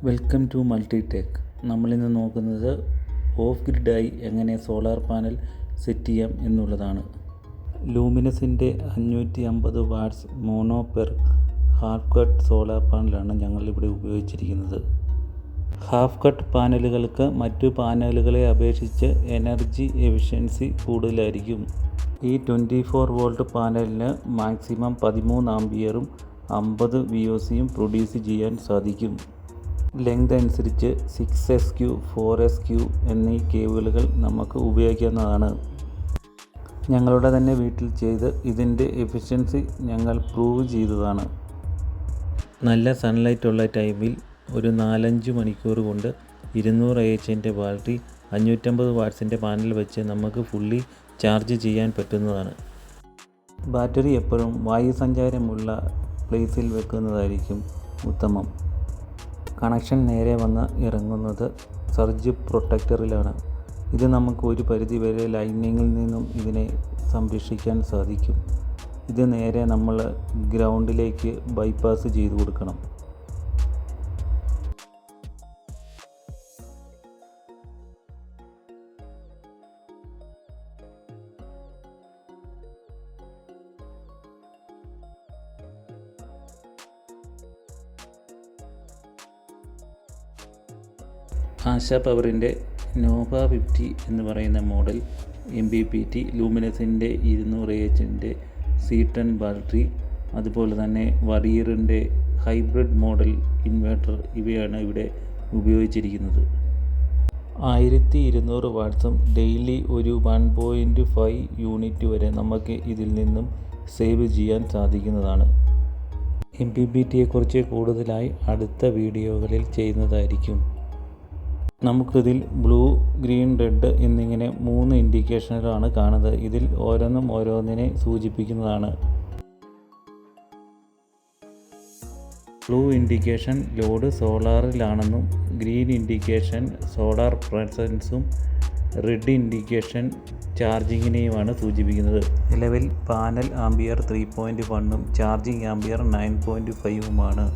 Welcome to മൾട്ടിടെക്. നമ്മളിന്ന് നോക്കുന്നത് of ഗ്രിഡായി എങ്ങനെ സോളാർ പാനൽ സെറ്റ് ചെയ്യാം എന്നുള്ളതാണ്. ലൂമിനസിൻ്റെ 550 watts mono PERC half cut solar പാനലാണ് ഞങ്ങളിവിടെ ഉപയോഗിച്ചിരിക്കുന്നത്. ഹാഫ് കട്ട് പാനലുകൾക്ക് മറ്റു പാനലുകളെ അപേക്ഷിച്ച് എനർജി എഫിഷ്യൻസി കൂടുതലായിരിക്കും. ഈ 24 വോൾട്ട് പാനലിന് മാക്സിമം 13 ആംപിയറും 50 VOCയും പ്രൊഡ്യൂസ് ചെയ്യാൻ സാധിക്കും. ലെങ്ത് അനുസരിച്ച് 6SQ, 4SQ എന്നീ കേബിളുകൾ നമുക്ക് ഉപയോഗിക്കാവുന്നതാണ്. ഞങ്ങളുടെ തന്നെ വീട്ടിൽ ചെയ്ത് ഇതിൻ്റെ എഫിഷ്യൻസി ഞങ്ങൾ പ്രൂവ് ചെയ്തതാണ്. നല്ല സൺലൈറ്റ് ഉള്ള ടൈമിൽ ഒരു 4-5 മണിക്കൂർ കൊണ്ട് 200 AHൻ്റെ ബാറ്ററി 550 വാട്ട്സിൻ്റെ പാനൽ വെച്ച് നമുക്ക് ഫുള്ളി ചാർജ് ചെയ്യാൻ പറ്റുന്നതാണ്. ബാറ്ററി എപ്പോഴും വായുസഞ്ചാരമുള്ള പ്ലേസിൽ വെക്കുന്നതായിരിക്കും ഉത്തമം. കണക്ഷൻ നേരെ വന്ന് ഇറങ്ങുന്നത് സർജ് പ്രൊട്ടക്ടറിലാണ്. ഇത് നമുക്ക് ഒരു പരിധിവരെ ലൈനിങ്ങിൽ നിന്നും ഇതിനെ സംരക്ഷിക്കാൻ സാധിക്കും. ഇത് നേരെ നമ്മൾ ഗ്രൗണ്ടിലേക്ക് ബൈപ്പാസ് ചെയ്തു കൊടുക്കണം. ആശ പവറിൻ്റെ നോവ 50 എന്ന് പറയുന്ന മോഡൽ MPPT, ലൂമിനസിൻ്റെ 200 AHൻ്റെ C10 ബാറ്ററി, അതുപോലെ തന്നെ വറിയറിൻ്റെ ഹൈബ്രിഡ് മോഡൽ ഇൻവെർട്ടർ ഇവയാണ് ഇവിടെ ഉപയോഗിച്ചിരിക്കുന്നത്. 1200 വാട്ട്സും ഡെയിലി ഒരു 1.5 യൂണിറ്റ് വരെ നമുക്ക് ഇതിൽ നിന്നും സേവ് ചെയ്യാൻ സാധിക്കുന്നതാണ്. MPPTയെക്കുറിച്ച് കൂടുതലായി അടുത്ത വീഡിയോകളിൽ ചെയ്യുന്നതായിരിക്കും. നമുക്കിതിൽ ബ്ലൂ, ഗ്രീൻ, റെഡ് എന്നിങ്ങനെ 3 ഇൻഡിക്കേഷനുകളാണ് കാണുന്നത്. ഇതിൽ ഓരോന്നും ഓരോന്നിനെ സൂചിപ്പിക്കുന്നതാണ്. ബ്ലൂ ഇൻഡിക്കേഷൻ ലോഡ് സോളാറിലാണെന്നും, ഗ്രീൻ ഇൻഡിക്കേഷൻ സോളാർ പ്രസൻസും, റെഡ് ഇൻഡിക്കേഷൻ ചാർജിങ്ങിനെയുമാണ് സൂചിപ്പിക്കുന്നത്. നിലവിൽ പാനൽ ആംപിയർ 3.1ഉം ചാർജിങ് ആംപിയർ 9.5ഉമാണ്.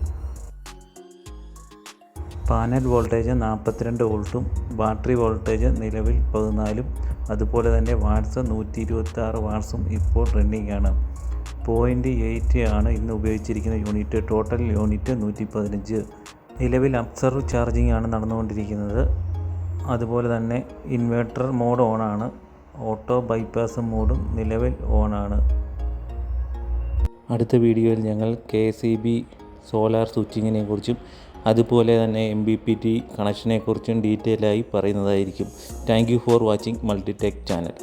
പാനൽ വോൾട്ടേജ് 42 വോൾട്ടും ബാറ്ററി വോൾട്ടേജ് നിലവിൽ 14ഉം അതുപോലെ തന്നെ വാട്ട്സ് 126 വാട്ട്സും ഇപ്പോൾ റണ്ണിങ് ആണ്. 0.8 ആണ് ഇന്ന് ഉപയോഗിച്ചിരിക്കുന്ന യൂണിറ്റ്. Total unit 115. നിലവിൽ അബ്സർവ് ചാർജിങ് ആണ് നടന്നുകൊണ്ടിരിക്കുന്നത്. അതുപോലെ തന്നെ ഇൻവെർട്ടർ മോഡ് ഓണാണ്. ഓട്ടോ ബൈപ്പാസ് മോഡും നിലവിൽ ഓണാണ്. അടുത്ത വീഡിയോയിൽ ഞങ്ങൾ KCB സോളാർ സ്വിച്ചിങ്ങിനെ കുറിച്ചും അതുപോലെ തന്നെ MPPT കണക്ഷനെക്കുറിച്ചും ഡീറ്റെയിൽ ആയി പറയുന്നതായിരിക്കും. Thank you for watching Multitech channel.